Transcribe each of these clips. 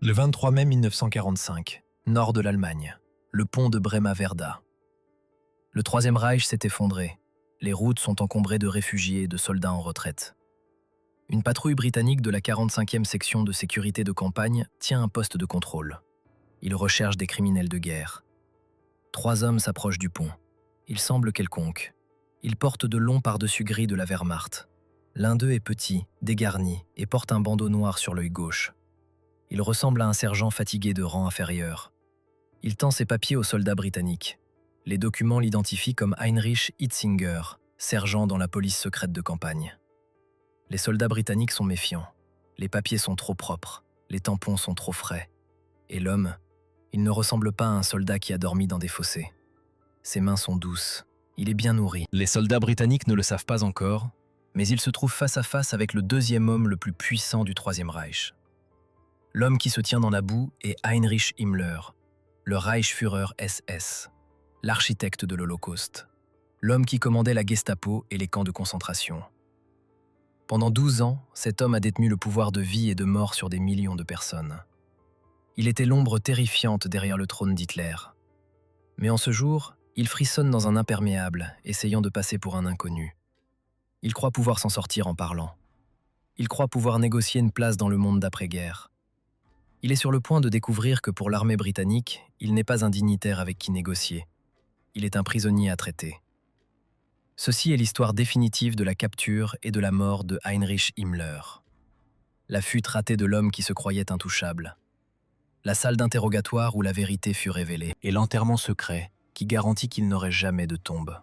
Le 23 mai 1945, nord de l'Allemagne, le pont de Bremer-Verda. Le Troisième Reich s'est effondré. Les routes sont encombrées de réfugiés et de soldats en retraite. Une patrouille britannique de la 45e section de sécurité de campagne tient un poste de contrôle. Ils recherchent des criminels de guerre. 3 hommes s'approchent du pont. Ils semblent quelconques. Ils portent de longs pardessus gris de la Wehrmacht. L'un d'eux est petit, dégarni et porte un bandeau noir sur l'œil gauche. Il ressemble à un sergent fatigué de rang inférieur. Il tend ses papiers aux soldats britanniques. Les documents l'identifient comme Heinrich Hitzinger, sergent dans la police secrète de campagne. Les soldats britanniques sont méfiants. Les papiers sont trop propres, les tampons sont trop frais. Et l'homme, il ne ressemble pas à un soldat qui a dormi dans des fossés. Ses mains sont douces, il est bien nourri. Les soldats britanniques ne le savent pas encore, mais il se trouve face à face avec le deuxième homme le plus puissant du Troisième Reich. L'homme qui se tient dans la boue est Heinrich Himmler, le Reichsführer SS, l'architecte de l'Holocauste, l'homme qui commandait la Gestapo et les camps de concentration. Pendant 12 ans, cet homme a détenu le pouvoir de vie et de mort sur des millions de personnes. Il était l'ombre terrifiante derrière le trône d'Hitler. Mais en ce jour, il frissonne dans un imperméable, essayant de passer pour un inconnu. Il croit pouvoir s'en sortir en parlant. Il croit pouvoir négocier une place dans le monde d'après-guerre. Il est sur le point de découvrir que pour l'armée britannique, il n'est pas un dignitaire avec qui négocier. Il est un prisonnier à traiter. Ceci est l'histoire définitive de la capture et de la mort de Heinrich Himmler. La fuite ratée de l'homme qui se croyait intouchable. La salle d'interrogatoire où la vérité fut révélée. Et l'enterrement secret qui garantit qu'il n'aurait jamais de tombe.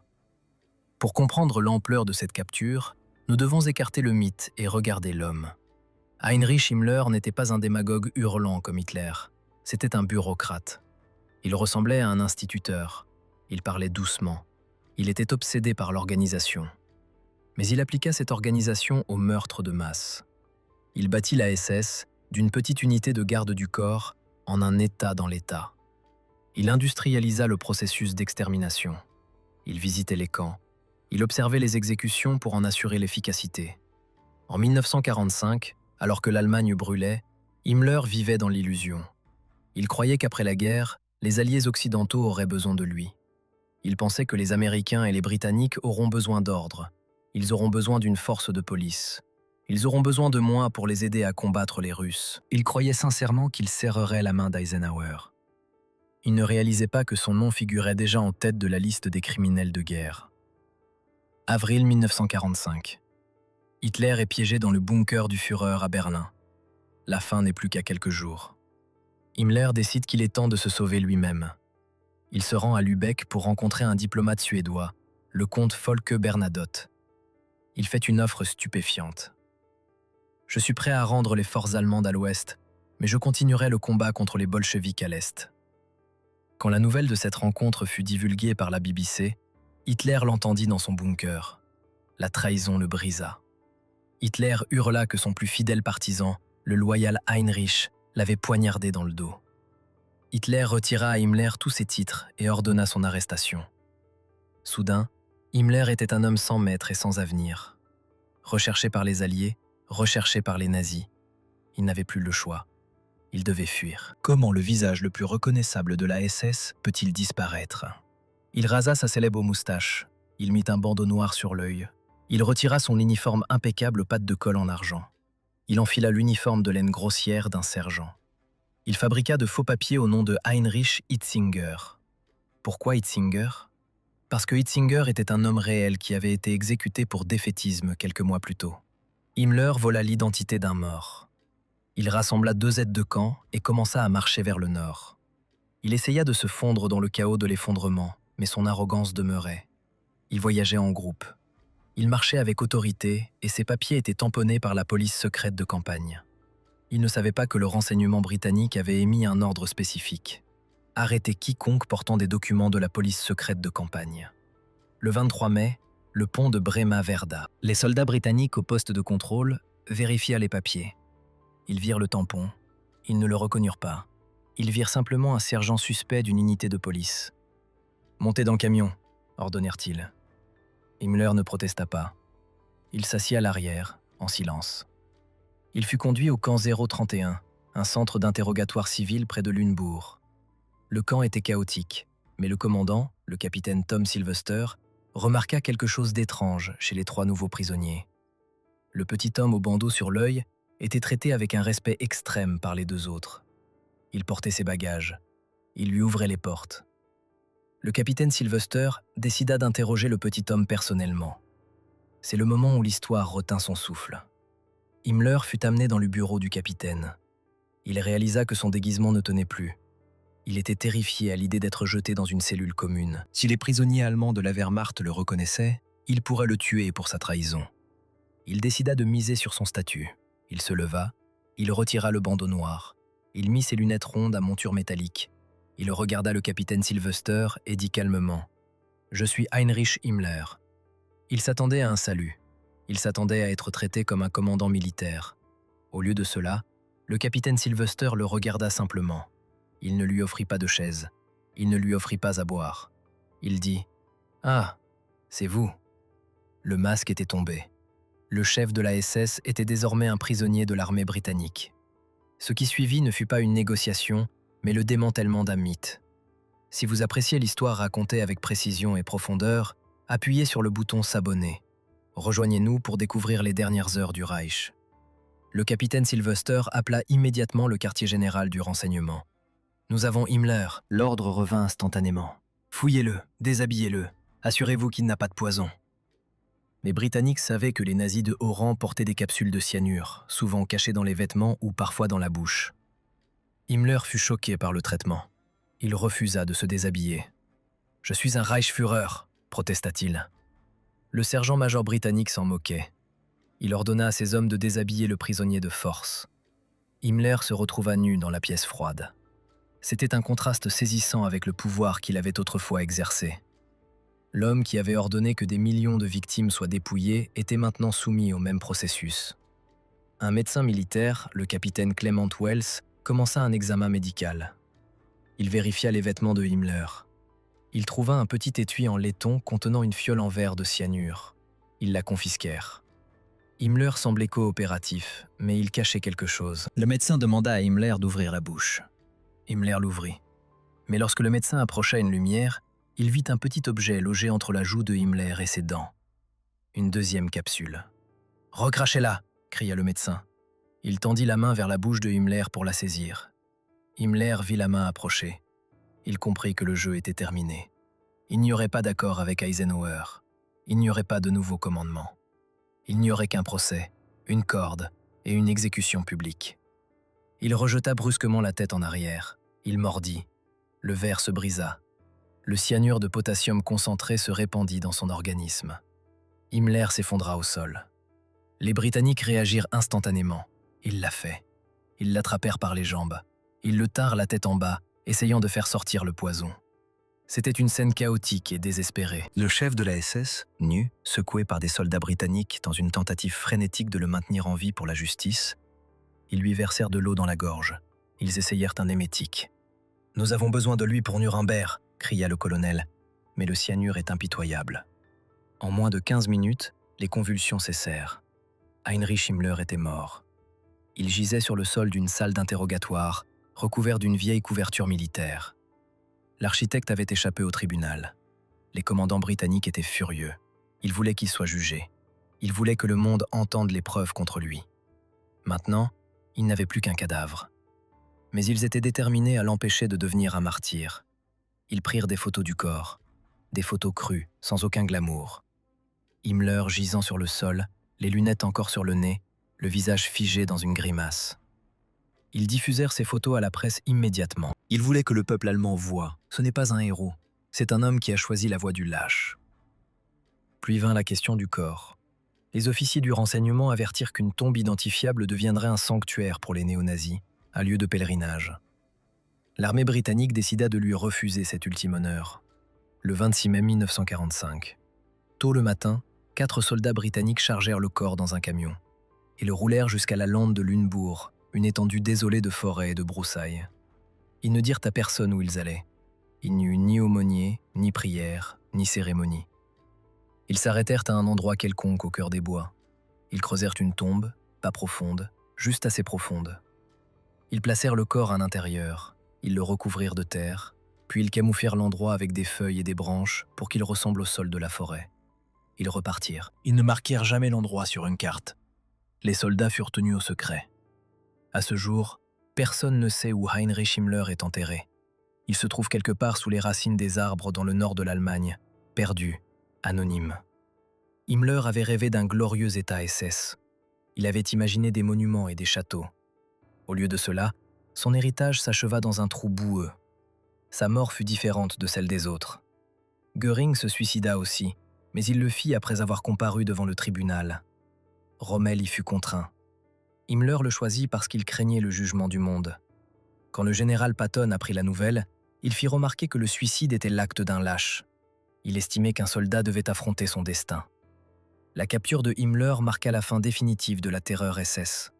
Pour comprendre l'ampleur de cette capture, nous devons écarter le mythe et regarder l'homme. Heinrich Himmler n'était pas un démagogue hurlant comme Hitler. C'était un bureaucrate. Il ressemblait à un instituteur. Il parlait doucement. Il était obsédé par l'organisation. Mais il appliqua cette organisation au meurtre de masse. Il bâtit la SS d'une petite unité de garde du corps en un État dans l'État. Il industrialisa le processus d'extermination. Il visitait les camps. Il observait les exécutions pour en assurer l'efficacité. En 1945, alors que l'Allemagne brûlait, Himmler vivait dans l'illusion. Il croyait qu'après la guerre, les alliés occidentaux auraient besoin de lui. Il pensait que les Américains et les Britanniques auront besoin d'ordre. Ils auront besoin d'une force de police. Ils auront besoin de moi pour les aider à combattre les Russes. Il croyait sincèrement qu'il serrerait la main d'Eisenhower. Il ne réalisait pas que son nom figurait déjà en tête de la liste des criminels de guerre. Avril 1945. Hitler est piégé dans le bunker du Führer à Berlin. La fin n'est plus qu'à quelques jours. Himmler décide qu'il est temps de se sauver lui-même. Il se rend à Lübeck pour rencontrer un diplomate suédois, le comte Folke Bernadotte. Il fait une offre stupéfiante. « Je suis prêt à rendre les forces allemandes à l'ouest, mais je continuerai le combat contre les bolcheviks à l'est. » Quand la nouvelle de cette rencontre fut divulguée par la BBC, Hitler l'entendit dans son bunker. La trahison le brisa. Hitler hurla que son plus fidèle partisan, le loyal Heinrich, l'avait poignardé dans le dos. Hitler retira à Himmler tous ses titres et ordonna son arrestation. Soudain, Himmler était un homme sans maître et sans avenir. Recherché par les Alliés, recherché par les nazis. Il n'avait plus le choix. Il devait fuir. Comment le visage le plus reconnaissable de la SS peut-il disparaître? Il rasa sa célèbre moustache. Il mit un bandeau noir sur l'œil. Il retira son uniforme impeccable aux pattes de colle en argent. Il enfila l'uniforme de laine grossière d'un sergent. Il fabriqua de faux papiers au nom de Heinrich Hitzinger. Pourquoi Hitzinger? Parce que Hitzinger était un homme réel qui avait été exécuté pour défaitisme quelques mois plus tôt. Himmler vola l'identité d'un mort. Il rassembla 2 aides de camp et commença à marcher vers le nord. Il essaya de se fondre dans le chaos de l'effondrement, mais son arrogance demeurait. Il voyageait en groupe. Il marchait avec autorité et ses papiers étaient tamponnés par la police secrète de campagne. Il ne savait pas que le renseignement britannique avait émis un ordre spécifique. Arrêter quiconque portant des documents de la police secrète de campagne. Le 23 mai, le pont de Bremer-Verda. Les soldats britanniques au poste de contrôle vérifièrent les papiers. Ils virent le tampon. Ils ne le reconnurent pas. Ils virent simplement un sergent suspect d'une unité de police. « Montez dans le camion », ordonnèrent-ils. Himmler ne protesta pas. Il s'assit à l'arrière, en silence. Il fut conduit au camp 031, un centre d'interrogatoire civil près de Lunebourg. Le camp était chaotique, mais le commandant, le capitaine Tom Sylvester, remarqua quelque chose d'étrange chez les 3 nouveaux prisonniers. Le petit homme au bandeau sur l'œil était traité avec un respect extrême par les 2 autres. Il portait ses bagages. Il lui ouvrait les portes. Le capitaine Sylvester décida d'interroger le petit homme personnellement. C'est le moment où l'histoire retint son souffle. Himmler fut amené dans le bureau du capitaine. Il réalisa que son déguisement ne tenait plus. Il était terrifié à l'idée d'être jeté dans une cellule commune. Si les prisonniers allemands de la Wehrmacht le reconnaissaient, ils pourraient le tuer pour sa trahison. Il décida de miser sur son statut. Il se leva, il retira le bandeau noir. Il mit ses lunettes rondes à monture métallique. Il regarda le capitaine Sylvester et dit calmement « Je suis Heinrich Himmler ». Il s'attendait à un salut. Il s'attendait à être traité comme un commandant militaire. Au lieu de cela, le capitaine Sylvester le regarda simplement. Il ne lui offrit pas de chaise. Il ne lui offrit pas à boire. Il dit « Ah, c'est vous ». Le masque était tombé. Le chef de la SS était désormais un prisonnier de l'armée britannique. Ce qui suivit ne fut pas une négociation, mais le démantèlement d'un mythe. Si vous appréciez l'histoire racontée avec précision et profondeur, appuyez sur le bouton s'abonner. Rejoignez-nous pour découvrir les dernières heures du Reich. Le capitaine Sylvester appela immédiatement le quartier général du renseignement. Nous avons Himmler. L'ordre revint instantanément. Fouillez-le, déshabillez-le, assurez-vous qu'il n'a pas de poison. Les Britanniques savaient que les nazis de haut rang portaient des capsules de cyanure, souvent cachées dans les vêtements ou parfois dans la bouche. Himmler fut choqué par le traitement. Il refusa de se déshabiller. « Je suis un Reichsführer », protesta-t-il. Le sergent-major britannique s'en moquait. Il ordonna à ses hommes de déshabiller le prisonnier de force. Himmler se retrouva nu dans la pièce froide. C'était un contraste saisissant avec le pouvoir qu'il avait autrefois exercé. L'homme qui avait ordonné que des millions de victimes soient dépouillées était maintenant soumis au même processus. Un médecin militaire, le capitaine Clement Wells, commença un examen médical. Il vérifia les vêtements de Himmler. Il trouva un petit étui en laiton contenant une fiole en verre de cyanure. Ils la confisquèrent. Himmler semblait coopératif, mais il cachait quelque chose. Le médecin demanda à Himmler d'ouvrir la bouche. Himmler l'ouvrit. Mais lorsque le médecin approcha une lumière, il vit un petit objet logé entre la joue de Himmler et ses dents. Une deuxième capsule. « Recrachez-la !» cria le médecin. Il tendit la main vers la bouche de Himmler pour la saisir. Himmler vit la main approcher. Il comprit que le jeu était terminé. Il n'y aurait pas d'accord avec Eisenhower. Il n'y aurait pas de nouveau commandement. Il n'y aurait qu'un procès, une corde et une exécution publique. Il rejeta brusquement la tête en arrière. Il mordit. Le verre se brisa. Le cyanure de potassium concentré se répandit dans son organisme. Himmler s'effondra au sol. Les Britanniques réagirent instantanément. Ils l'a fait. Ils l'attrapèrent par les jambes. Ils le tinrent la tête en bas, essayant de faire sortir le poison. C'était une scène chaotique et désespérée. Le chef de la SS, nu, secoué par des soldats britanniques dans une tentative frénétique de le maintenir en vie pour la justice, ils lui versèrent de l'eau dans la gorge. Ils essayèrent un émétique. « Nous avons besoin de lui pour Nuremberg !» cria le colonel, mais le cyanure est impitoyable. En moins de 15 minutes, les convulsions cessèrent. Heinrich Himmler était mort. Il gisait sur le sol d'une salle d'interrogatoire, recouvert d'une vieille couverture militaire. L'architecte avait échappé au tribunal. Les commandants britanniques étaient furieux. Ils voulaient qu'il soit jugé. Ils voulaient que le monde entende les preuves contre lui. Maintenant, ils n'avaient plus qu'un cadavre. Mais ils étaient déterminés à l'empêcher de devenir un martyr. Ils prirent des photos du corps, des photos crues, sans aucun glamour. Himmler gisant sur le sol, les lunettes encore sur le nez, le visage figé dans une grimace. Ils diffusèrent ces photos à la presse immédiatement. Ils voulaient que le peuple allemand voie. Ce n'est pas un héros, c'est un homme qui a choisi la voie du lâche. Puis vint la question du corps. Les officiers du renseignement avertirent qu'une tombe identifiable deviendrait un sanctuaire pour les néo-nazis, un lieu de pèlerinage. L'armée britannique décida de lui refuser cet ultime honneur. Le 26 mai 1945. Tôt le matin, 4 soldats britanniques chargèrent le corps dans un camion et le roulèrent jusqu'à la lande de Lunebourg, une étendue désolée de forêts et de broussailles. Ils ne dirent à personne où ils allaient. Il n'y eut ni aumônier, ni prière, ni cérémonie. Ils s'arrêtèrent à un endroit quelconque au cœur des bois. Ils creusèrent une tombe, pas profonde, juste assez profonde. Ils placèrent le corps à l'intérieur, ils le recouvrirent de terre, puis ils camouflèrent l'endroit avec des feuilles et des branches pour qu'il ressemble au sol de la forêt. Ils repartirent. Ils ne marquèrent jamais l'endroit sur une carte. Les soldats furent tenus au secret. À ce jour, personne ne sait où Heinrich Himmler est enterré. Il se trouve quelque part sous les racines des arbres dans le nord de l'Allemagne, perdu, anonyme. Himmler avait rêvé d'un glorieux état SS. Il avait imaginé des monuments et des châteaux. Au lieu de cela, son héritage s'acheva dans un trou boueux. Sa mort fut différente de celle des autres. Göring se suicida aussi, mais il le fit après avoir comparu devant le tribunal. Rommel y fut contraint. Himmler le choisit parce qu'il craignait le jugement du monde. Quand le général Patton apprit la nouvelle, il fit remarquer que le suicide était l'acte d'un lâche. Il estimait qu'un soldat devait affronter son destin. La capture de Himmler marqua la fin définitive de la terreur SS.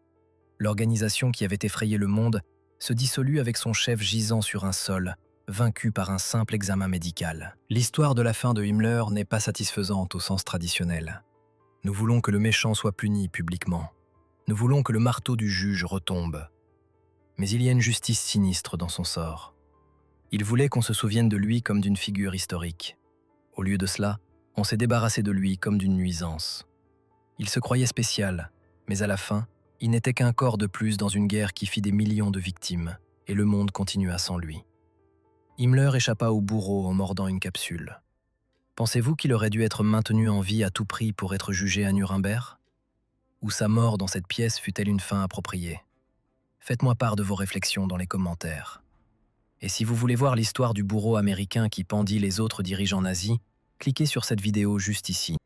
L'organisation qui avait effrayé le monde se dissolut avec son chef gisant sur un sol, vaincu par un simple examen médical. L'histoire de la fin de Himmler n'est pas satisfaisante au sens traditionnel. Nous voulons que le méchant soit puni publiquement. Nous voulons que le marteau du juge retombe. Mais il y a une justice sinistre dans son sort. Il voulait qu'on se souvienne de lui comme d'une figure historique. Au lieu de cela, on s'est débarrassé de lui comme d'une nuisance. Il se croyait spécial, mais à la fin, il n'était qu'un corps de plus dans une guerre qui fit des millions de victimes, et le monde continua sans lui. Himmler échappa au bourreau en mordant une capsule. Pensez-vous qu'il aurait dû être maintenu en vie à tout prix pour être jugé à Nuremberg? Ou sa mort dans cette pièce fut-elle une fin appropriée? Faites-moi part de vos réflexions dans les commentaires. Et si vous voulez voir l'histoire du bourreau américain qui pendit les autres dirigeants nazis, cliquez sur cette vidéo juste ici.